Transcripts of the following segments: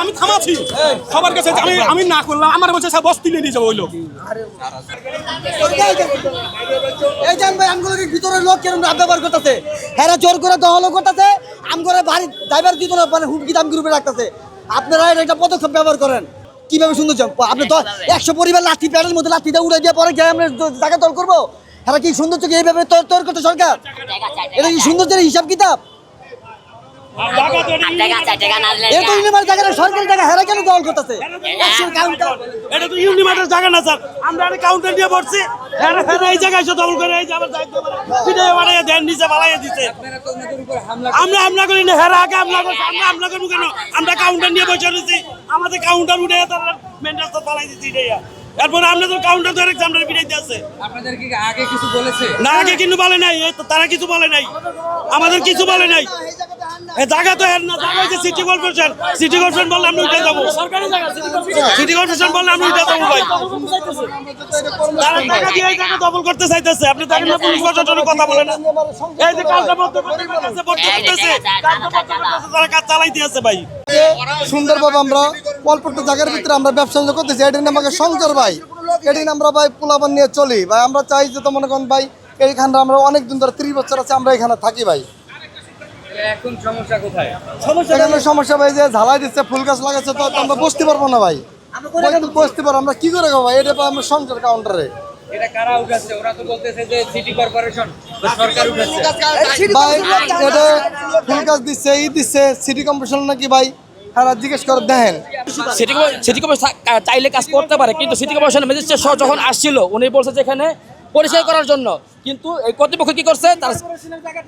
আমি থামাছি সবার কাছে, আমি না করলাম, আমার বলছে বস তুলে নিয়ে যাবো ওই লোক। এই জান ভাই আমগুলোকে ভিতরে লোক কেন ব্যবহার করতেছে, হ্যাঁ জোর করে দহল করতেছে, আমগুলো বাড়ি ড্রাইভার দিত না, মানে হুমকি দাম গ্রুপে রাখতেছে। আপনারা একটা পদক্ষেপ ব্যবহার করেন, কিভাবে সুন্দর আপনি 100 পরিবার লাঠি প্যাডের মধ্যে লাঠিটা উড়ে দিয়ে পরে গিয়ে আমরা জায়গা তল করবো? হ্যাঁ কি সৌন্দর্য কি এইভাবে তৈরি করতে সরকার? এটা কি সৌন্দর্যের হিসাব কিতাব? সরকারি জায়গা হেরা কেন দল করতেছে? এটা তো ইউনিমার্টের জায়গা না স্যার, আমরা একটা কাউন্টার দিয়ে পড়ছি, এই জায়গায় এসে দখল করে এই যে আমার দায়িত্ব ভিডিও বানাইয়া দেন, নিচে বানাইয়া দিচ্ছে। আমরা হামলা করি না, হেরা আগে হামলা করছে, আমরা হামলা করবো কেন? আমরা কাউন্টার নিয়ে বসে রয়েছি, আমাদের কাউন্টার উঠে তারা মেন রাস্তা পালাই দিচ্ছি। এরপরে আপনাদের কাউন্টার ধরে আমরা বিড়াইতে আছে। আপনাদের কি আগে কিছু বলেছে? না, আগে কিন্তু বলে নাই, তারা কিছু বলে নাই, আমাদের কিছু বলে নাই। জায়গা তো এর না, জায়গা হচ্ছে সিটি কর্পোরেশন। সিটি কর্পোরেশন বললে আমরা উঠে যাবো, সরকারি জায়গা। সিটি কর্পোরেশন বললে আমরা উঠে যাবো ভাই। তারা টাকা দিয়ে এই জায়গা দখল করতে চাইতেছে। আপনি দেখেন না পুলিশ প্রশাসনের কথা বলে না, এই যে কাজটা বন্ধ করতেছে, তারা কাজ চালাইতে আছে ভাই। সুন্দরভাবে আমরা অল্প একটু জায়গার ভিতরে আমরা ব্যবসা করতেছি, এটাই আমাকে সংসার ভাই, এটাই আমরা ভাই পোলাপান নিয়ে চলি ভাই। আমরা চাই যে তো মনে করেন ভাই এইখানে আমরা অনেক দিন ধরে 30 বছর আছে আমরা এখানে থাকি ভাই। এখন সমস্যা কোথায়? সমস্যা ভাই যে ঝালাই দিচ্ছে, ফুল গাছ লাগাচ্ছে, তো আমরা বসতে পারবো না ভাই, বসতে পারবো আমরা কি করে ভাই? এটা আমরা সংসার কাউন্টারে এটা কারা উঠাচ্ছে? ওরা তো বলতেছে যে সিটি কর্পোরেশন বা সরকার উঠাচ্ছে ভাই। এটা ফুল গাছ দিচ্ছে, দিচ্ছে সিটি কর্পোরেশন নাকি ভাই? হ্যাঁ জিজ্ঞেস করে দেখেন। সিটি কর্পোরেশন চাইলে কাজ করতে পারে, কিন্তু সিটি কর্পোরেশনের ম্যাজিস্ট্রেট সহ যখন আসছিল উনি বলছে যে এখানে পরিষ্কার করার জন্য, কিন্তু এই কর্তৃপক্ষ কি করছে, তার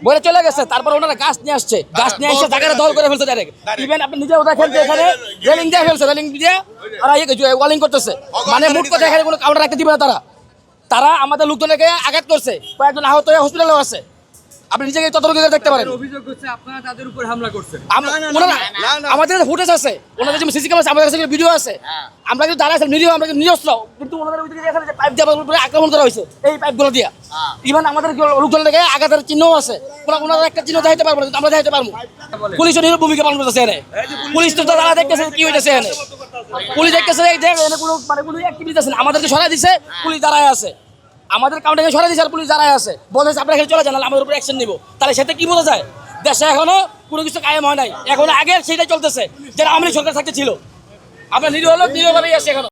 বলে চলে গেছে। তারপর ওনারা গাছ নিয়ে আসছে, গাছ নিয়ে এসে জায়গাটা দখল করে ফেলছে ডাইরেক্ট। ইভেন আপনি নিজেও দেখেন যে এখানে রেলিং দিয়ে ফেলছে, রেলিং দিয়ে ওরা ওয়ালিং করতেছে, মানে মুট কথা এখানে কোনো কাউন্টার রাখতে দিবে না। তারা আমাদের লোকজনকে আঘাত করছে, কয়েকজন আহত হয়ে হসপিটালেও আছে। আপনি নিজেকে ততটুকু দেখতে পারেন। অভিযোগ হচ্ছে আপনারা তাদের উপর হামলা করছেন। আমাদের ফুটেজ আছে, ওনাদের যে সিসি ক্যামেরা, আমাদের কাছে ভিডিও আছে। আমরা কিন্তু দাঁড়াই নিরীহ, আমরা কিন্তু নিরস্ত্র, কিন্তু ওনাদের এখানে যে পাইপ দিয়ে আক্রমণ করা হয়েছে, এই পাইপগুলো দিয়ে ইভেন আমাদের লোকজনকে আঘাতের চিহ্নও আছে। ওনারা একটা চিহ্ন দেখাতে পারবো না, আমরা দেখাতে পারবো। পুলিশও নিরীহ ভূমিকা পালন করতেছে এনে। পুলিশ তো তারা দেখতেছে কি হইতেছে এনে, পুলিশ দেখতেছে যে এনে কোনো মানে কোনো অ্যাক্টিভিটি আছে না। আমাদেরকে সরাই দিছে, পুলিশ দাঁড়ায় আছে। আমাদের কাউন্টারে সরাই দিয়েছে আর পুলিশ দাঁড়ায় আছে, বলতেছে আপনারা এখানে চলে যান, আমাদের উপর অ্যাকশন নিব। তাহলে সেটা কি বোঝা যায়? দেশে এখনো কোনো কিছু কায়েম হয় নাই, এখন আগে সেটাই চলতেছে যেটা আওয়ামী লীগ সরকার থাকতে ছিল। আমরা নিরীহ লোক নিরীহভাবেই আছি এখনো।